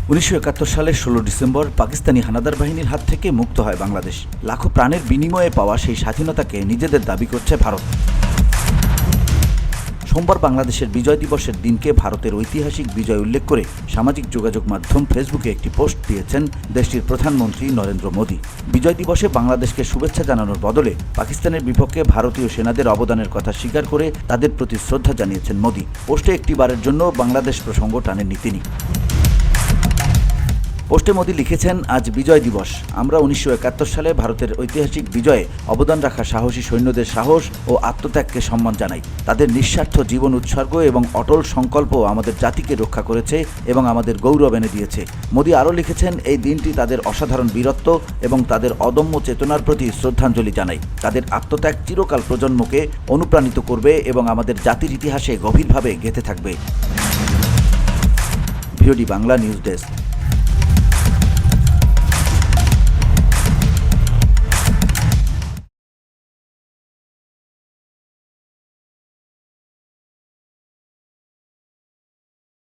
1971 সালের 16 ডিসেম্বর পাকিস্তানি হানাদার বাহিনীর হাত থেকে মুক্ত হয় বাংলাদেশ। লাখো প্রাণের বিনিময়ে পাওয়া সেই স্বাধীনতাকে নিজেদের দাবি করছে ভারত। সোমবার বাংলাদেশের বিজয় দিবসের দিনকে ভারতের ঐতিহাসিক বিজয় উল্লেখ করে সামাজিক যোগাযোগ মাধ্যম ফেসবুকে একটি পোস্ট দিয়েছেন দেশটির প্রধানমন্ত্রী নরেন্দ্র মোদী। বিজয় দিবসে বাংলাদেশকে শুভেচ্ছা জানানোর বদলে পাকিস্তানের বিপক্ষে ভারতীয় সেনাদের অবদানের কথা স্বীকার করে তাদের প্রতি শ্রদ্ধা জানিয়েছেন মোদী। পোস্টে একটিবারের জন্য বাংলাদেশ প্রসঙ্গ টানেননি তিনি। পোস্টে মোদী লিখেছেন, আজ বিজয় দিবস। আমরা 1971 সালে ভারতের ঐতিহাসিক বিজয়ে অবদান রাখা সাহসী সৈন্যদের সাহস ও আত্মত্যাগকে সম্মান জানাই। তাদের নিঃস্বার্থ জীবন উৎসর্গ এবং অটল সংকল্প আমাদের জাতিকে রক্ষা করেছে এবং আমাদের গৌরব এনে দিয়েছে। মোদী আরও লিখেছেন, এই দিনটি তাদের অসাধারণ বীরত্ব এবং তাদের অদম্য চেতনার প্রতি শ্রদ্ধাঞ্জলি জানাই। তাদের আত্মত্যাগ চিরকাল প্রজন্মকে অনুপ্রাণিত করবে এবং আমাদের জাতির ইতিহাসে গভীরভাবে গেঁথে থাকবে। VOD Bangla news desk.